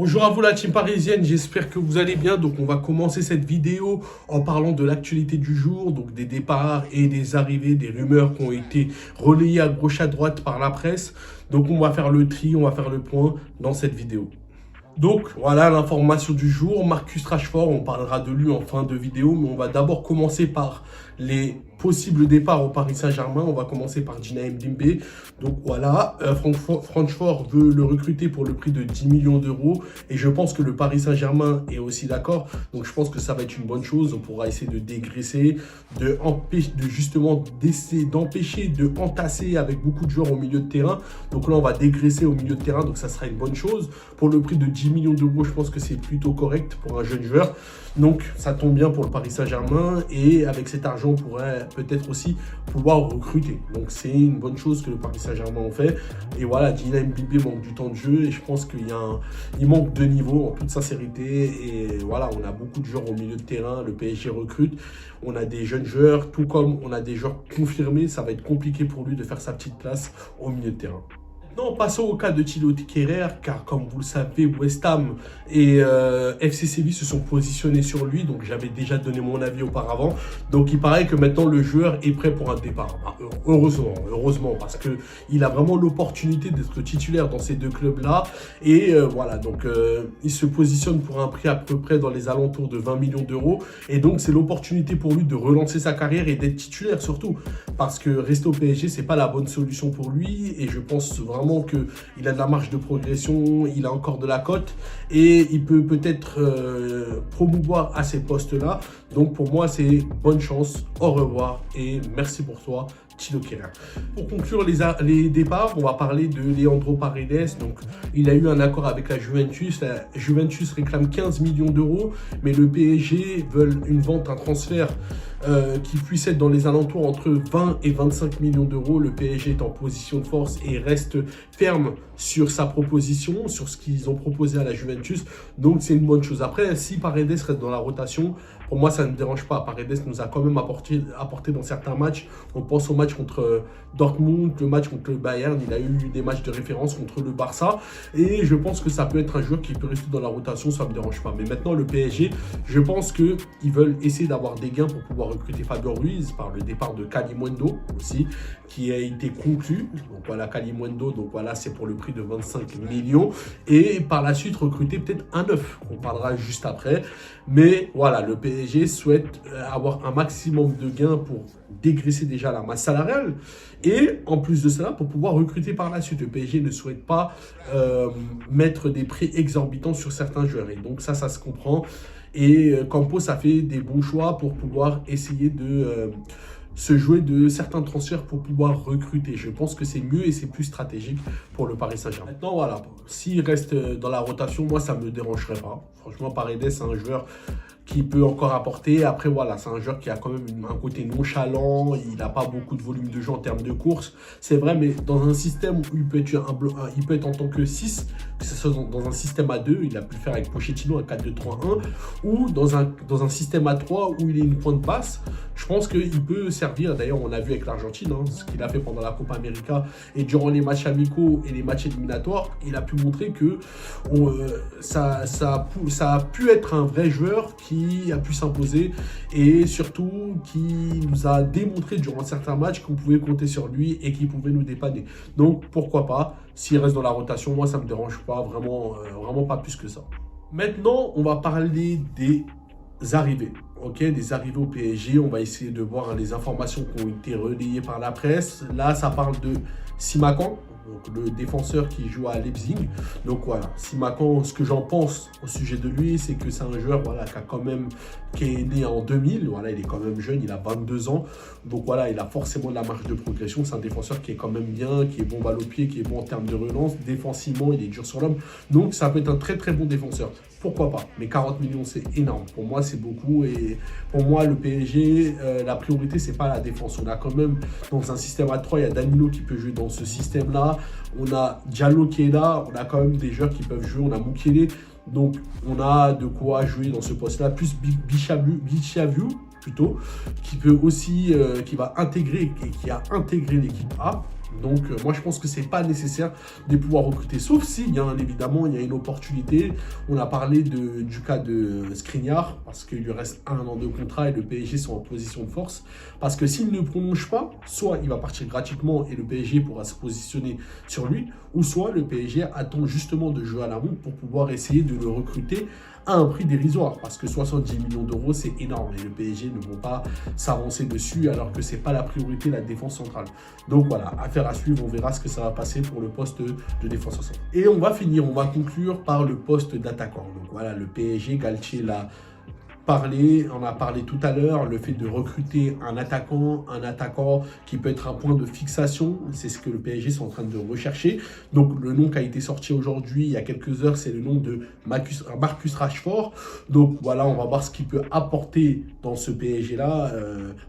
Bonjour à vous la team parisienne, j'espère que vous allez bien. Donc on va commencer cette vidéo en parlant de l'actualité du jour, donc des départs et des arrivées, des rumeurs qui ont été relayées à gauche à droite par la presse. Donc on va faire le tri, on va faire le point dans cette vidéo. Donc voilà l'information du jour, Marcus Rashford, on parlera de lui en fin de vidéo, mais on va d'abord commencer par les possibles départs au Paris Saint-Germain. On va commencer par Gina Mbimbe. Donc voilà, Francfort veut le recruter pour le prix de 10 millions d'euros et je pense que le Paris Saint-Germain est aussi d'accord. Donc je pense que ça va être une bonne chose. On pourra essayer de dégraisser, d'essayer d'empêcher de entasser avec beaucoup de joueurs au milieu de terrain. Donc là on va dégraisser au milieu de terrain, donc ça sera une bonne chose. Pour le prix de 10 millions d'euros, je pense que c'est plutôt correct pour un jeune joueur. Donc ça tombe bien pour le Paris Saint-Germain et avec cet argent on pourrait peut-être aussi pouvoir recruter. Donc c'est une bonne chose que le Paris Saint-Germain en fait. Et voilà, Gina Mbimbe manque du temps de jeu et je pense qu'il manque de niveau en toute sincérité. Et voilà, on a beaucoup de joueurs au milieu de terrain, le PSG recrute. On a des jeunes joueurs, tout comme on a des joueurs confirmés. Ça va être compliqué pour lui de faire sa petite place au milieu de terrain. Maintenant, passons au cas de Thilo Kehrer, car comme vous le savez, West Ham et FC Séville se sont positionnés sur lui, donc j'avais déjà donné mon avis auparavant. Donc il paraît que maintenant le joueur est prêt pour un départ. Heureusement, parce qu'il a vraiment l'opportunité d'être titulaire dans ces deux clubs-là. Et voilà, donc il se positionne pour un prix à peu près dans les alentours de 20 millions d'euros. Et donc c'est l'opportunité pour lui de relancer sa carrière et d'être titulaire surtout. Parce que rester au PSG, c'est pas la bonne solution pour lui. Et je pense vraiment qu'il a de la marge de progression, il a encore de la cote et il peut peut-être promouvoir à ces postes-là. Donc pour moi, c'est bonne chance, au revoir et merci pour toi, Thilo Kehrer. Pour conclure les départs, on va parler de Leandro Paredes. Donc, il a eu un accord avec la Juventus. La Juventus réclame 15 millions d'euros, mais le PSG veut une vente, un transfert qui puisse être dans les alentours entre 20 et 25 millions d'euros. Le PSG est en position de force et reste ferme sur sa proposition, sur ce qu'ils ont proposé à la Juventus. Donc, c'est une bonne chose. Après, si Paredes reste dans la rotation, pour moi, ça ne me dérange pas. Paredes nous a quand même apporté dans certains matchs. On pense au match contre Dortmund, le match contre le Bayern. Il a eu des matchs de référence contre le Barça. Et je pense que ça peut être un joueur qui peut rester dans la rotation. Ça ne me dérange pas. Mais maintenant, le PSG, je pense qu'ils veulent essayer d'avoir des gains pour pouvoir recruter Fabio Ruiz par le départ de Kalimundo aussi, qui a été conclu. Donc voilà, Kalimundo, donc voilà, c'est pour le prix de 25 millions. Et par la suite, recruter peut-être un neuf. On parlera juste après. Mais voilà, le PSG souhaite avoir un maximum de gains pour dégraisser déjà la masse salariale. Et en plus de cela, pour pouvoir recruter par la suite. Le PSG ne souhaite pas mettre des prix exorbitants sur certains joueurs. Et donc ça se comprend. Et Campos a fait des bons choix pour pouvoir essayer de se jouer de certains transferts pour pouvoir recruter. Je pense que c'est mieux et c'est plus stratégique pour le Paris Saint-Germain. Maintenant, voilà, s'il reste dans la rotation, moi, ça ne me dérangerait pas. Franchement, Paredes, c'est un joueur qui peut encore apporter. Après, voilà, c'est un joueur qui a quand même un côté nonchalant. Il n'a pas beaucoup de volume de jeu en termes de course. C'est vrai, mais dans un système où il peut être en tant que 6, que ce soit dans un système à 2, il a pu le faire avec Pochettino, un 4-2-3-1, ou dans un système à 3 où il est une pointe basse, je pense qu'il peut servir. D'ailleurs, on a vu avec l'Argentine, ce qu'il a fait pendant la Copa América et durant les matchs amicaux et les matchs éliminatoires, il a pu montrer que ça a pu être un vrai joueur qui a pu s'imposer et surtout qui nous a démontré durant certains matchs qu'on pouvait compter sur lui et qu'il pouvait nous dépanner. Donc pourquoi pas, s'il reste dans la rotation, moi ça ne me dérange pas, vraiment pas plus que ça. Maintenant, on va parler des arrivées. Ok, des arrivées au PSG, on va essayer de voir les informations qui ont été relayées par la presse. Là, ça parle de Simakan, donc le défenseur qui joue à Leipzig. Donc voilà, Simakan, ce que j'en pense au sujet de lui, c'est que c'est un joueur voilà, qui est né en 2000. Voilà, il est quand même jeune, il a 22 ans. Donc voilà, il a forcément de la marge de progression. C'est un défenseur qui est quand même bien, qui est bon balle au pied, qui est bon en termes de relance. Défensivement, il est dur sur l'homme. Donc ça peut être un très très bon défenseur. Pourquoi pas? Mais 40 millions, c'est énorme. Pour moi, c'est beaucoup. Et pour moi, le PSG, la priorité, c'est pas la défense. On a quand même, dans un système à 3, il y a Danilo qui peut jouer dans ce système-là. On a Diallo qui est là. On a quand même des joueurs qui peuvent jouer. On a Mukiele. Donc, on a de quoi jouer dans ce poste-là. Plus Bichaviu, plutôt, qui peut aussi, qui va intégrer et qui a intégré l'équipe A. Donc, moi, je pense que c'est pas nécessaire de pouvoir recruter. Sauf si, bien évidemment, il y a une opportunité. On a parlé du cas de Skriniar, parce qu'il lui reste 1 an de contrat et le PSG sont en position de force. Parce que s'il ne prolonge pas, soit il va partir gratuitement et le PSG pourra se positionner sur lui, ou soit le PSG attend justement de jouer à la montre pour pouvoir essayer de le recruter à un prix dérisoire, parce que 70 millions d'euros, c'est énorme et le PSG ne vont pas s'avancer dessus alors que c'est pas la priorité, la défense centrale. Donc voilà, affaire à suivre, on verra ce que ça va passer pour le poste de défenseur central. Et on va finir, on va conclure par le poste d'attaquant. Donc voilà, le PSG, Galtier l'a parlé, on a parlé tout à l'heure, le fait de recruter un attaquant qui peut être un point de fixation, c'est ce que le PSG est en train de rechercher. Donc le nom qui a été sorti aujourd'hui, il y a quelques heures, c'est le nom de Marcus Rashford. Donc voilà, on va voir ce qu'il peut apporter dans ce PSG-là,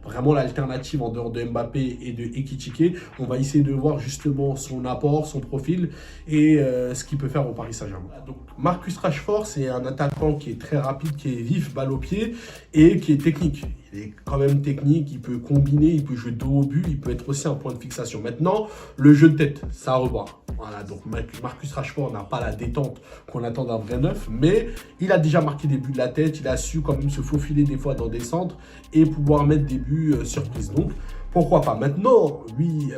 vraiment l'alternative en dehors de Mbappé et de Ekitike. On va essayer de voir justement son apport, son profil et ce qu'il peut faire au Paris Saint-Germain. Donc Marcus Rashford, c'est un attaquant qui est très rapide, qui est vif, balle au pied, et qui est technique. Il est quand même technique, il peut combiner, il peut jouer dos au but, il peut être aussi un point de fixation. Maintenant, le jeu de tête, ça a revoir. Voilà, donc Marcus Rashford n'a pas la détente qu'on attend d'un vrai neuf, mais il a déjà marqué des buts de la tête, il a su quand même se faufiler des fois dans des centres et pouvoir mettre des buts surprises. Donc, pourquoi pas? Maintenant, lui,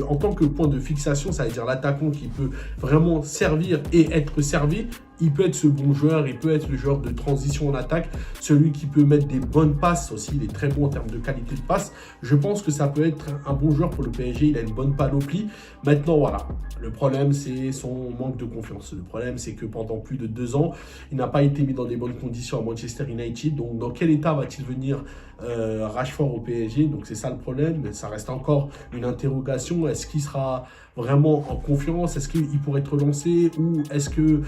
en tant que point de fixation, ça veut dire l'attaquant qui peut vraiment servir et être servi, il peut être ce bon joueur, il peut être le joueur de transition en attaque, celui qui peut mettre des bonnes passes aussi, il est très bon en termes de qualité de passe. Je pense que ça peut être un bon joueur pour le PSG, il a une bonne panoplie. Maintenant, voilà, le problème, c'est son manque de confiance. Le problème, c'est que pendant plus de 2 ans, il n'a pas été mis dans des bonnes conditions à Manchester United. Donc, dans quel état va-t-il venir Rashford au PSG? Donc, c'est ça le problème, mais ça reste encore une interrogation. Est-ce qu'il sera vraiment en confiance? Est-ce qu'il pourrait être lancé ou est-ce que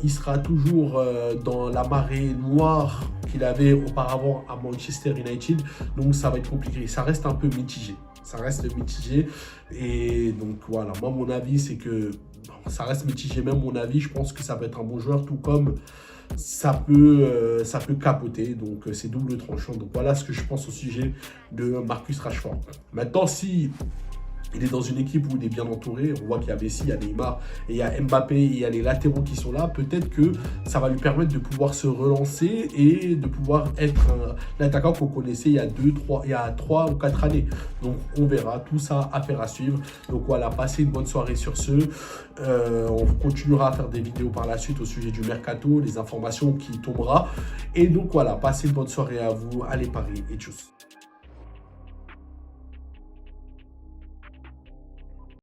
il sera toujours dans la marée noire qu'il avait auparavant à Manchester United? Donc ça va être compliqué, ça reste un peu mitigé. Ça reste mitigé et donc voilà, moi mon avis c'est que ça reste mitigé, même mon avis, je pense que ça peut être un bon joueur, tout comme ça peut capoter, donc c'est double tranchant. Donc voilà ce que je pense au sujet de Marcus Rashford. Maintenant, si il est dans une équipe où il est bien entouré, on voit qu'il y a Messi, il y a Neymar, et il y a Mbappé, et il y a les latéraux qui sont là, peut-être que ça va lui permettre de pouvoir se relancer et de pouvoir être l'attaquant qu'on connaissait il y a 3 ou 4 années. Donc on verra, tout ça, affaire à suivre. Donc voilà, passez une bonne soirée sur ce. On continuera à faire des vidéos par la suite au sujet du mercato, les informations qui tombera. Et donc voilà, passez une bonne soirée à vous, allez Paris et tchuss.